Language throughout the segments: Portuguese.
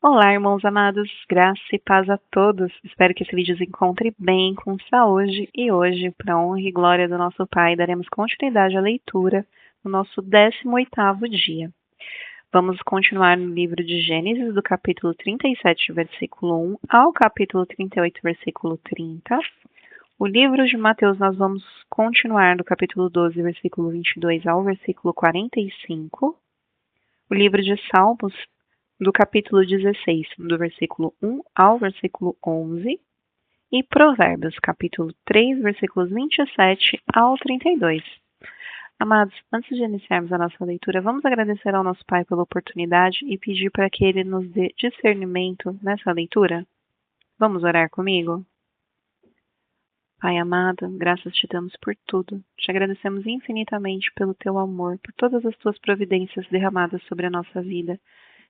Olá, irmãos amados, graça e paz a todos. Espero que esse vídeo os encontre bem, com saúde. E hoje, para a honra e glória do nosso Pai, daremos continuidade à leitura no nosso 18º dia. Vamos continuar no livro de Gênesis, do capítulo 37, versículo 1 ao capítulo 38, versículo 30. O livro de Mateus nós vamos continuar do capítulo 12, versículo 22 ao versículo 45. O livro de Salmos do capítulo 16, do versículo 1 ao versículo 11, e Provérbios, capítulo 3, versículos 27 ao 32. Amados, antes de iniciarmos a nossa leitura, vamos agradecer ao nosso Pai pela oportunidade e pedir para que Ele nos dê discernimento nessa leitura? Vamos orar comigo? Pai amado, graças te damos por tudo. Te agradecemos infinitamente pelo teu amor, por todas as tuas providências derramadas sobre a nossa vida.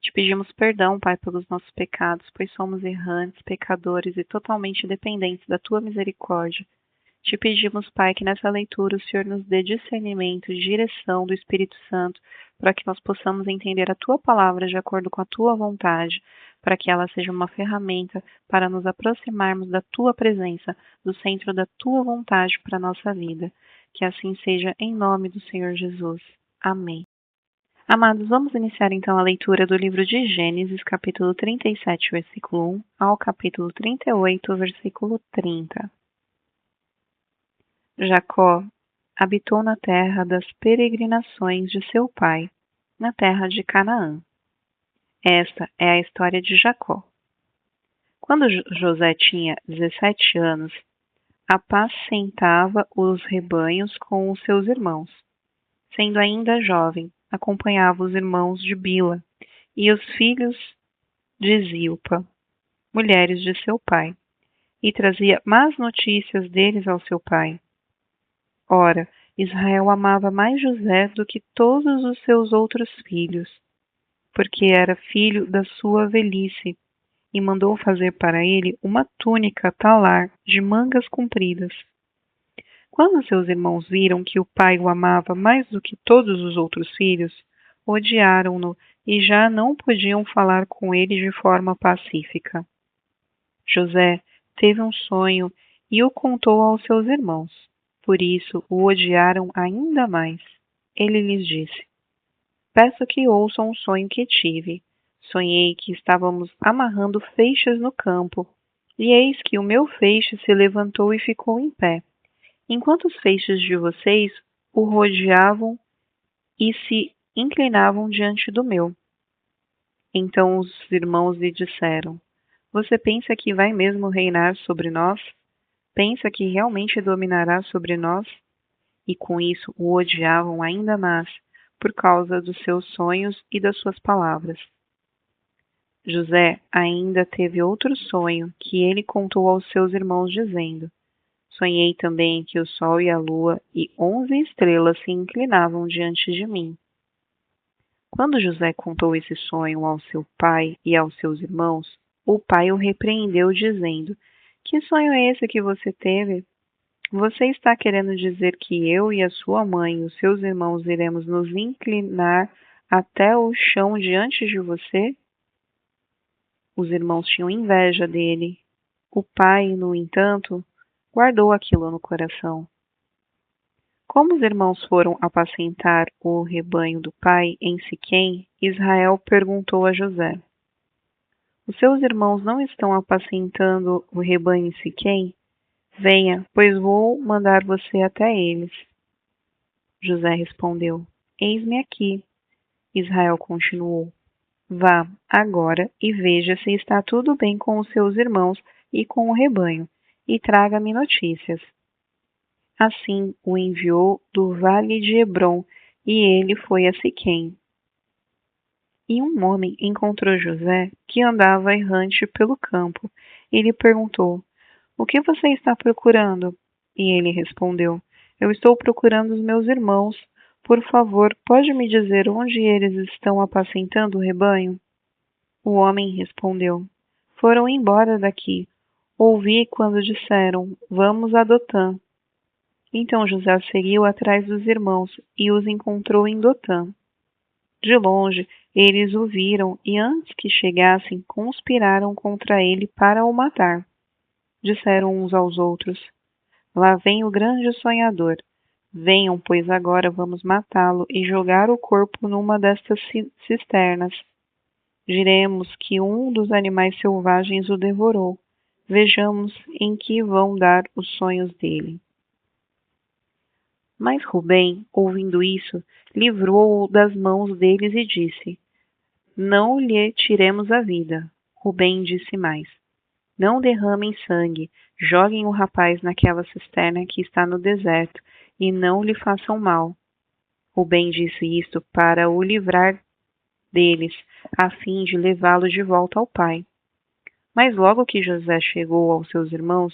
Te pedimos perdão, Pai, pelos nossos pecados, pois somos errantes, pecadores e totalmente dependentes da tua misericórdia. Te pedimos, Pai, que nessa leitura o Senhor nos dê discernimento e direção do Espírito Santo, para que nós possamos entender a tua palavra de acordo com a tua vontade, para que ela seja uma ferramenta para nos aproximarmos da tua presença, do centro da tua vontade para a nossa vida. Que assim seja em nome do Senhor Jesus. Amém. Amados, vamos iniciar então a leitura do livro de Gênesis, capítulo 37, versículo 1 ao capítulo 38, versículo 30. Jacó habitou na terra das peregrinações de seu pai, na terra de Canaã. Esta é a história de Jacó. Quando José tinha 17 anos, apacentava os rebanhos com os seus irmãos. Sendo ainda jovem, acompanhava os irmãos de Bila e os filhos de Zilpa, mulheres de seu pai, e trazia más notícias deles ao seu pai. Ora, Israel amava mais José do que todos os seus outros filhos, porque era filho da sua velhice, e mandou fazer para ele uma túnica talar de mangas compridas. Quando seus irmãos viram que o pai o amava mais do que todos os outros filhos, odiaram-no e já não podiam falar com ele de forma pacífica. José teve um sonho e o contou aos seus irmãos. Por isso o odiaram ainda mais. Ele lhes disse: Peço que ouçam o sonho que tive. Sonhei que estávamos amarrando feixes no campo, e eis que o meu feixe se levantou e ficou em pé, enquanto os feixes de vocês o rodeavam e se inclinavam diante do meu. Então os irmãos lhe disseram: Você pensa que vai mesmo reinar sobre nós? Pensa que realmente dominará sobre nós? E com isso o odiavam ainda mais, por causa dos seus sonhos e das suas palavras. José ainda teve outro sonho que ele contou aos seus irmãos, dizendo: Sonhei também que o sol e a lua e 11 estrelas se inclinavam diante de mim. Quando José contou esse sonho ao seu pai e aos seus irmãos, o pai o repreendeu, dizendo: Que sonho é esse que você teve? Você está querendo dizer que eu e a sua mãe e os seus irmãos iremos nos inclinar até o chão diante de você? Os irmãos tinham inveja dele. O pai, no entanto, guardou aquilo no coração. Como os irmãos foram apacentar o rebanho do pai em Siquém, Israel perguntou a José: Os seus irmãos não estão apacentando o rebanho em Siquém? Venha, pois vou mandar você até eles. José respondeu: Eis-me aqui. Israel continuou: Vá agora e veja se está tudo bem com os seus irmãos e com o rebanho, e traga-me notícias. Assim o enviou do vale de Hebrom, e ele foi a Siquém. E um homem encontrou José, que andava errante pelo campo, e lhe perguntou: O que você está procurando? E ele respondeu: Eu estou procurando os meus irmãos. Por favor, pode me dizer onde eles estão apacentando o rebanho? O homem respondeu: Foram embora daqui. Ouvi quando disseram: Vamos a Dotã. Então José seguiu atrás dos irmãos e os encontrou em Dotã. De longe, eles o viram e, antes que chegassem, conspiraram contra ele para o matar. Disseram uns aos outros: Lá vem o grande sonhador. Venham, pois agora vamos matá-lo e jogar o corpo numa destas cisternas. Diremos que um dos animais selvagens o devorou. Vejamos em que vão dar os sonhos dele. Mas Rubem, ouvindo isso, livrou-o das mãos deles e disse: Não lhe tiremos a vida. Rubem disse mais: Não derramem sangue, joguem o rapaz naquela cisterna que está no deserto, e não lhe façam mal. Rubem disse isto para o livrar deles, a fim de levá-lo de volta ao pai. Mas logo que José chegou aos seus irmãos,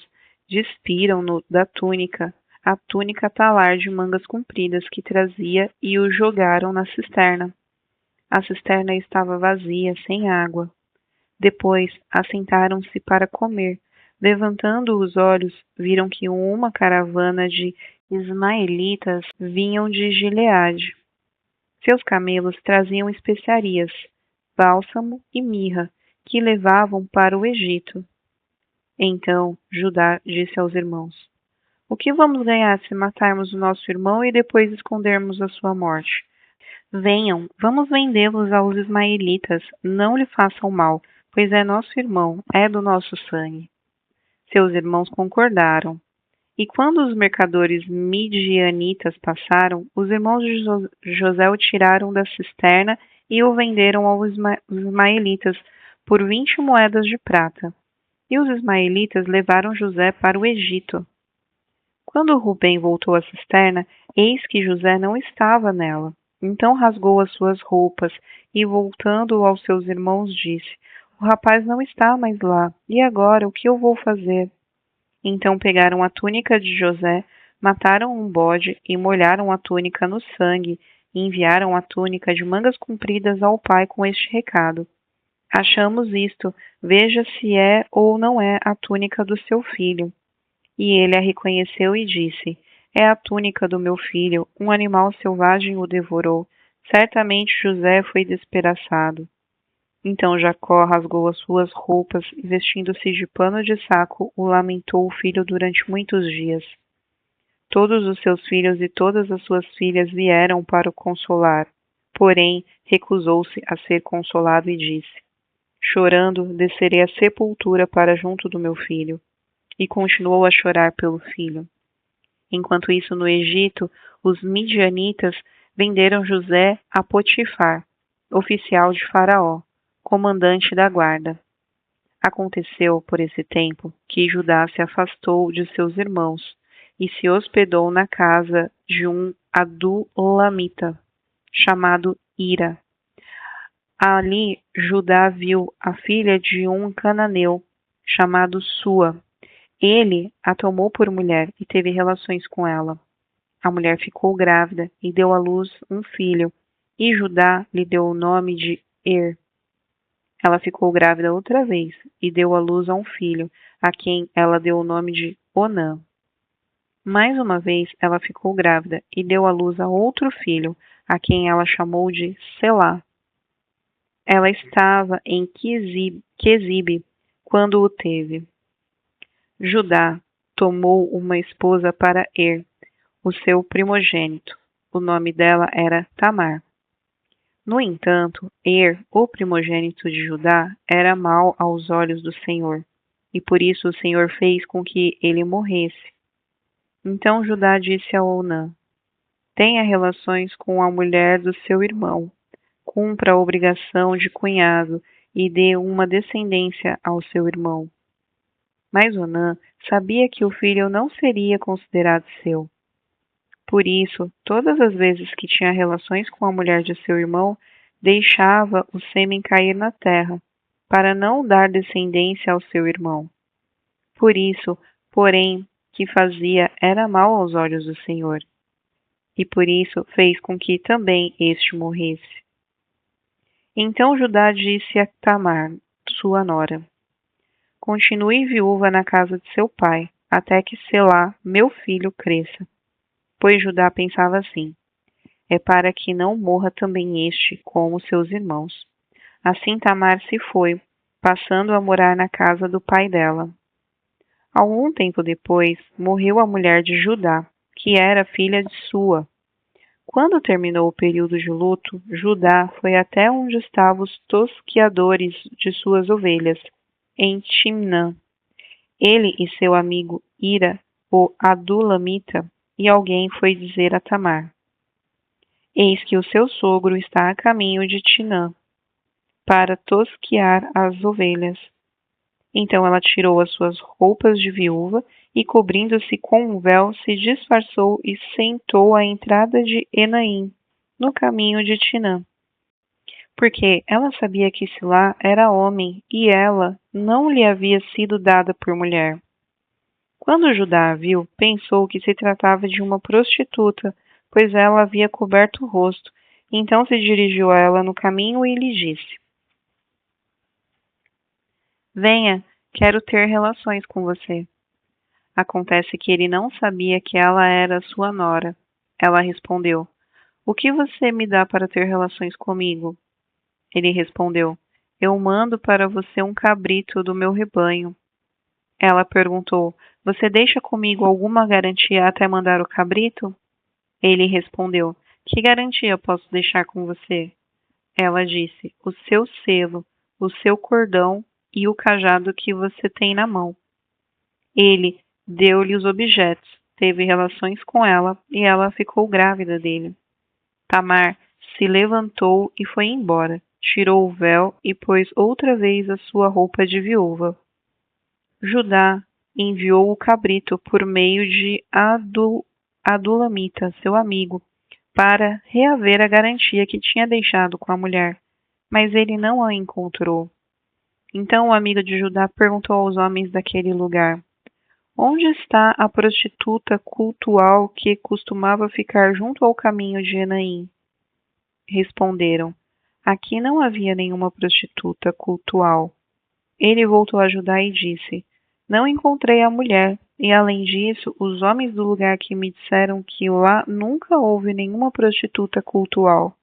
despiram-no da túnica, a túnica talar de mangas compridas que trazia, e o jogaram na cisterna. A cisterna estava vazia, sem água. Depois assentaram-se para comer. Levantando os olhos, viram que uma caravana de ismaelitas vinham de Gileade. Seus camelos traziam especiarias, bálsamo e mirra, que levavam para o Egito. Então Judá disse aos irmãos: O que vamos ganhar se matarmos o nosso irmão e depois escondermos a sua morte? Venham, vamos vendê-los aos ismaelitas, não lhe façam mal, pois é nosso irmão, é do nosso sangue. Seus irmãos concordaram. E quando os mercadores midianitas passaram, os irmãos de José o tiraram da cisterna e o venderam aos ismaelitas por 20 moedas de prata. E os ismaelitas levaram José para o Egito. Quando Rubem voltou à cisterna, eis que José não estava nela. Então rasgou as suas roupas e, voltando aos seus irmãos, disse: O rapaz não está mais lá. E agora, o que eu vou fazer? Então pegaram a túnica de José, mataram um bode e molharam a túnica no sangue, e enviaram a túnica de mangas compridas ao pai com este recado: Achamos isto, veja se é ou não é a túnica do seu filho. E ele a reconheceu e disse: É a túnica do meu filho, um animal selvagem o devorou. Certamente José foi despedaçado. Então Jacó rasgou as suas roupas e, vestindo-se de pano de saco, o lamentou o filho durante muitos dias. Todos os seus filhos e todas as suas filhas vieram para o consolar, porém recusou-se a ser consolado e disse: Chorando, descerei à sepultura para junto do meu filho. E continuou a chorar pelo filho. Enquanto isso, no Egito, os midianitas venderam José a Potifar, oficial de Faraó, comandante da guarda. Aconteceu, por esse tempo, que Judá se afastou de seus irmãos e se hospedou na casa de um adulamita, chamado Ira. Ali Judá viu a filha de um cananeu, chamado Sua. Ele a tomou por mulher e teve relações com ela. A mulher ficou grávida e deu à luz um filho, e Judá lhe deu o nome de Ela ficou grávida outra vez e deu à luz a um filho, a quem ela deu o nome de Onã. Mais uma vez ela ficou grávida e deu à luz a outro filho, a quem ela chamou de Selá. Ela estava em Quezibe quando o teve. Judá tomou uma esposa para o seu primogênito. O nome dela era Tamar. No entanto, o primogênito de Judá, era mau aos olhos do Senhor, e por isso o Senhor fez com que ele morresse. Então Judá disse a Onã: Tenha relações com a mulher do seu irmão, cumpra a obrigação de cunhado e dê uma descendência ao seu irmão. Mas Onã sabia que o filho não seria considerado seu. Por isso, todas as vezes que tinha relações com a mulher de seu irmão, deixava o sêmen cair na terra, para não dar descendência ao seu irmão. Por isso, porém, que fazia era mal aos olhos do Senhor, e por isso fez com que também este morresse. Então Judá disse a Tamar, sua nora: Continue viúva na casa de seu pai, até que Selá, meu filho, cresça. Pois Judá pensava assim: é para que não morra também este, como seus irmãos. Assim Tamar se foi, passando a morar na casa do pai dela. Algum tempo depois, morreu a mulher de Judá, que era filha de Sua. Quando terminou o período de luto, Judá foi até onde estavam os tosquiadores de suas ovelhas, em Timnã. Ele e seu amigo Ira, o Adulamita, e alguém foi dizer a Tamar: Eis que o seu sogro está a caminho de Timnã, para tosquiar as ovelhas. Então ela tirou as suas roupas de viúva e, cobrindo-se com um véu, se disfarçou e sentou à entrada de Enaim, no caminho de Tinã. Porque ela sabia que Silá era homem e ela não lhe havia sido dada por mulher. Quando Judá a viu, pensou que se tratava de uma prostituta, pois ela havia coberto o rosto. Então se dirigiu a ela no caminho e lhe disse: Venha, quero ter relações com você. Acontece que ele não sabia que ela era sua nora. Ela respondeu: O que você me dá para ter relações comigo? Ele respondeu: Eu mando para você um cabrito do meu rebanho. Ela perguntou: Você deixa comigo alguma garantia até mandar o cabrito? Ele respondeu: Que garantia posso deixar com você? Ela disse: O seu selo, o seu cordão e o cajado que você tem na mão. Ele deu-lhe os objetos, teve relações com ela e ela ficou grávida dele. Tamar se levantou e foi embora, tirou o véu e pôs outra vez a sua roupa de viúva. Judá enviou o cabrito por meio de Adulamita, seu amigo, para reaver a garantia que tinha deixado com a mulher, mas ele não a encontrou. Então o amigo de Judá perguntou aos homens daquele lugar: Onde está a prostituta cultual que costumava ficar junto ao caminho de Enaim? Responderam: Aqui não havia nenhuma prostituta cultual. Ele voltou a Judá e disse: Não encontrei a mulher, e além disso, os homens do lugar que me disseram que lá nunca houve nenhuma prostituta cultual.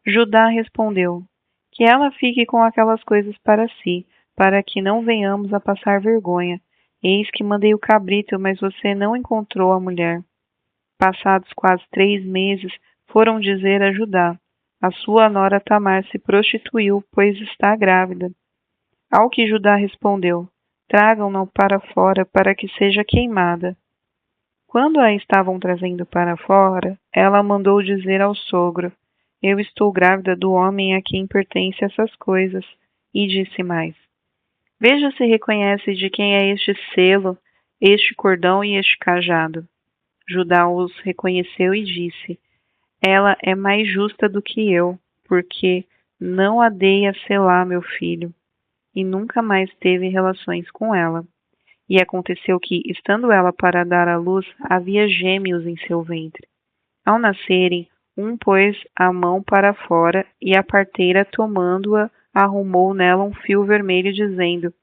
Judá respondeu: Que ela fique com aquelas coisas para si, para que não venhamos a passar vergonha. Eis que mandei o cabrito, mas você não encontrou a mulher. Passados quase 3 meses, foram dizer a Judá: A sua nora Tamar se prostituiu, pois está grávida. Ao que Judá respondeu: Tragam-na para fora, para que seja queimada. Quando a estavam trazendo para fora, ela mandou dizer ao sogro: Eu estou grávida do homem a quem pertencem essas coisas. E disse mais: Veja se reconhece de quem é este selo, este cordão e este cajado. Judá os reconheceu e disse: Ela é mais justa do que eu, porque não a dei a selar, meu filho. E nunca mais teve relações com ela. E aconteceu que, estando ela para dar à luz, havia gêmeos em seu ventre. Ao nascerem, um pôs a mão para fora, e a parteira, tomando-a, arrumou nela um fio vermelho, dizendo: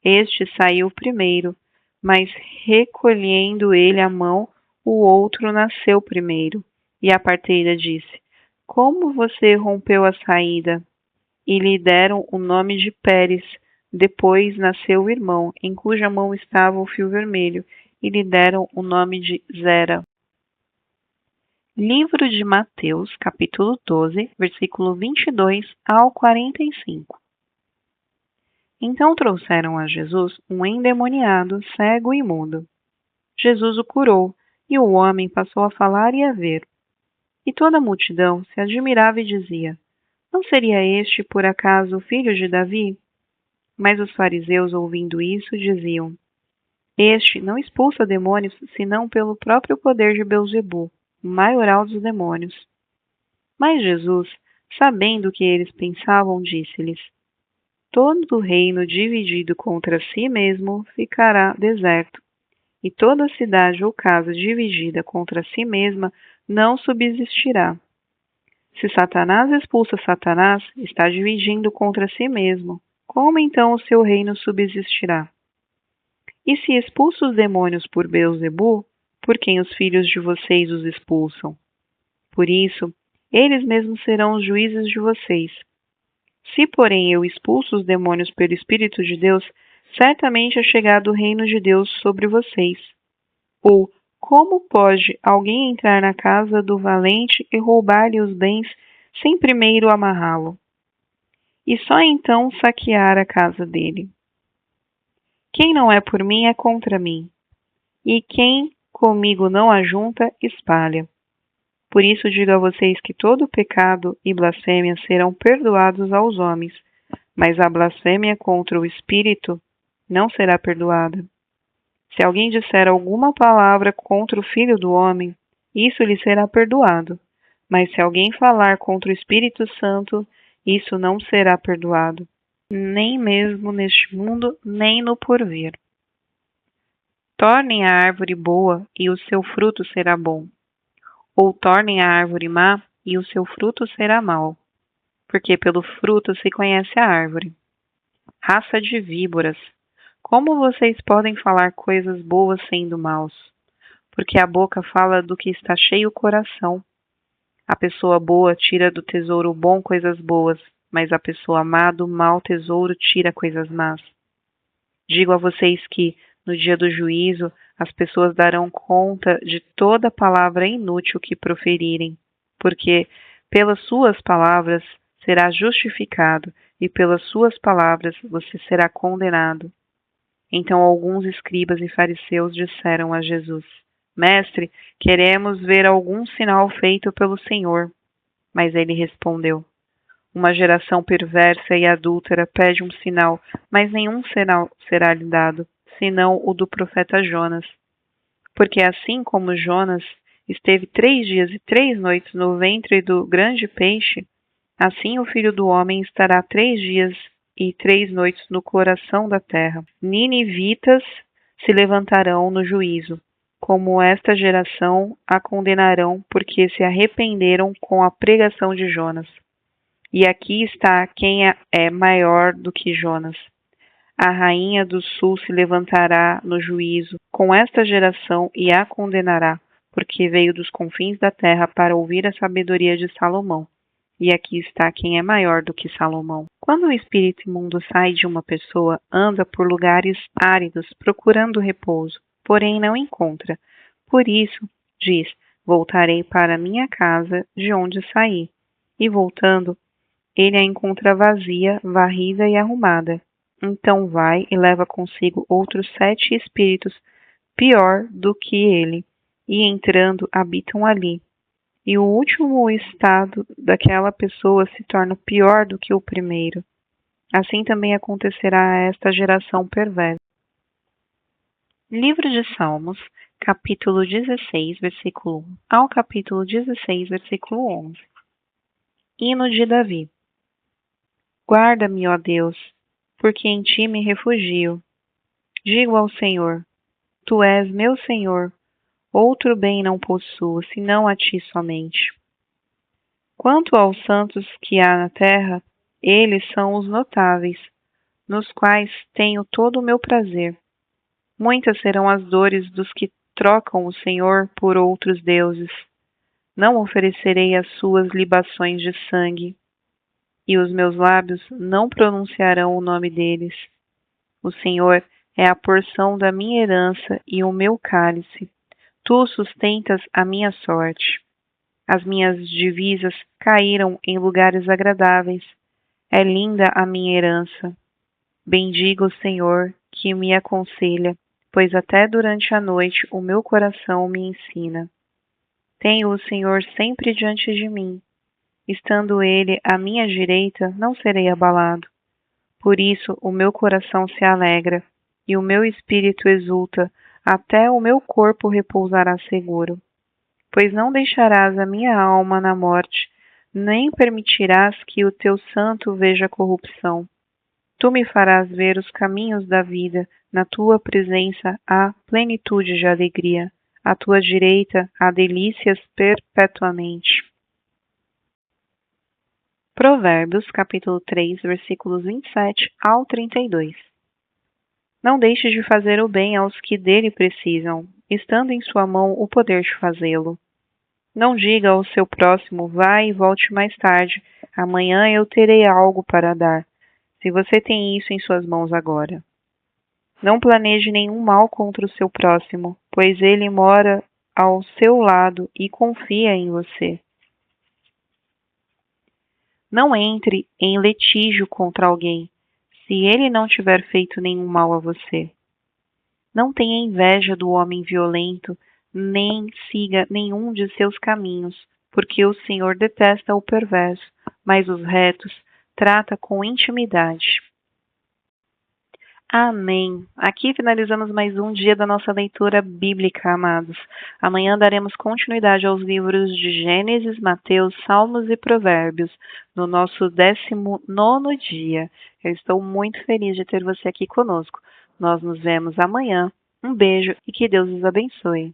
Este saiu primeiro, mas recolhendo ele a mão, o outro nasceu primeiro. E a parteira disse: Como você rompeu a saída? E lhe deram o nome de Pérez. Depois nasceu o irmão, em cuja mão estava o fio vermelho, e lhe deram o nome de Zera. Livro de Mateus, capítulo 12, versículo 22 ao 45. Então trouxeram a Jesus um endemoniado, cego e mudo. Jesus o curou, e o homem passou a falar e a ver. E toda a multidão se admirava e dizia: Não seria este, por acaso, o filho de Davi? Mas os fariseus, ouvindo isso, diziam: Este não expulsa demônios, senão pelo próprio poder de Beelzebu, o maioral dos demônios. Mas Jesus, sabendo o que eles pensavam, disse-lhes: Todo reino dividido contra si mesmo ficará deserto, e toda cidade ou casa dividida contra si mesma não subsistirá. Se Satanás expulsa Satanás, está dividindo contra si mesmo. Como então o seu reino subsistirá? E se expulsa os demônios por Beelzebu, por quem os filhos de vocês os expulsam? Por isso, eles mesmos serão os juízes de vocês. Se, porém, eu expulso os demônios pelo Espírito de Deus, certamente é chegado o reino de Deus sobre vocês. Ou, como pode alguém entrar na casa do valente e roubar-lhe os bens sem primeiro amarrá-lo? E só então saquear a casa dele. Quem não é por mim é contra mim, e quem comigo não ajunta, espalha. Por isso digo a vocês que todo pecado e blasfêmia serão perdoados aos homens, mas a blasfêmia contra o Espírito não será perdoada. Se alguém disser alguma palavra contra o Filho do Homem, isso lhe será perdoado. Mas se alguém falar contra o Espírito Santo, isso não será perdoado, nem mesmo neste mundo, nem no porvir. Tornem a árvore boa, e o seu fruto será bom. Ou tornem a árvore má, e o seu fruto será mau. Porque pelo fruto se conhece a árvore. Raça de víboras, como vocês podem falar coisas boas sendo maus? Porque a boca fala do que está cheio o coração. A pessoa boa tira do tesouro bom coisas boas, mas a pessoa má do mau tesouro tira coisas más. Digo a vocês que, no dia do juízo, as pessoas darão conta de toda palavra inútil que proferirem, porque pelas suas palavras será justificado e pelas suas palavras você será condenado. Então alguns escribas e fariseus disseram a Jesus: Mestre, queremos ver algum sinal feito pelo Senhor. Mas ele respondeu: Uma geração perversa e adúltera pede um sinal, mas nenhum sinal será lhe dado, senão o do profeta Jonas. Porque assim como Jonas esteve 3 dias e 3 noites no ventre do grande peixe, assim o Filho do Homem estará 3 dias e 3 noites no coração da terra. Ninivitas se levantarão no juízo, como esta geração a condenarão, porque se arrependeram com a pregação de Jonas. E aqui está quem é maior do que Jonas. A rainha do sul se levantará no juízo com esta geração e a condenará, porque veio dos confins da terra para ouvir a sabedoria de Salomão. E aqui está quem é maior do que Salomão. Quando o espírito imundo sai de uma pessoa, anda por lugares áridos, procurando repouso, porém não encontra. Por isso, diz: Voltarei para minha casa de onde saí. E voltando, ele a encontra vazia, varrida e arrumada. Então vai e leva consigo outros 7 espíritos pior do que ele, e entrando habitam ali. E o último estado daquela pessoa se torna pior do que o primeiro. Assim também acontecerá a esta geração perversa. Livro de Salmos, capítulo 16, versículo 1 ao capítulo 16, versículo 11. Hino de Davi. Guarda-me, ó Deus, porque em ti me refugio. Digo ao Senhor: Tu és meu Senhor, outro bem não possuo, senão a ti somente. Quanto aos santos que há na terra, eles são os notáveis, nos quais tenho todo o meu prazer. Muitas serão as dores dos que trocam o Senhor por outros deuses. Não oferecerei as suas libações de sangue, e os meus lábios não pronunciarão o nome deles. O Senhor é a porção da minha herança e o meu cálice. Tu sustentas a minha sorte. As minhas divisas caíram em lugares agradáveis. É linda a minha herança. Bendiga o Senhor, que me aconselha, pois até durante a noite o meu coração me ensina. Tenho o Senhor sempre diante de mim. Estando ele à minha direita, não serei abalado. Por isso o meu coração se alegra, e o meu espírito exulta, até o meu corpo repousará seguro. Pois não deixarás a minha alma na morte, nem permitirás que o teu santo veja corrupção. Tu me farás ver os caminhos da vida, na tua presença há plenitude de alegria, à tua direita há delícias perpetuamente. Provérbios, capítulo 3, versículos 27 ao 32. Não deixe de fazer o bem aos que dele precisam, estando em sua mão o poder de fazê-lo. Não diga ao seu próximo, vá e volte mais tarde. Amanhã eu terei algo para dar, se você tem isso em suas mãos agora. Não planeje nenhum mal contra o seu próximo, pois ele mora ao seu lado e confia em você. Não entre em litígio contra alguém, se ele não tiver feito nenhum mal a você. Não tenha inveja do homem violento, nem siga nenhum de seus caminhos, porque o Senhor detesta o perverso, mas os retos trata com intimidade. Amém. Aqui finalizamos mais um dia da nossa leitura bíblica, amados. Amanhã daremos continuidade aos livros de Gênesis, Mateus, Salmos e Provérbios, no nosso 19º dia. Eu estou muito feliz de ter você aqui conosco. Nós nos vemos amanhã. Um beijo e que Deus os abençoe.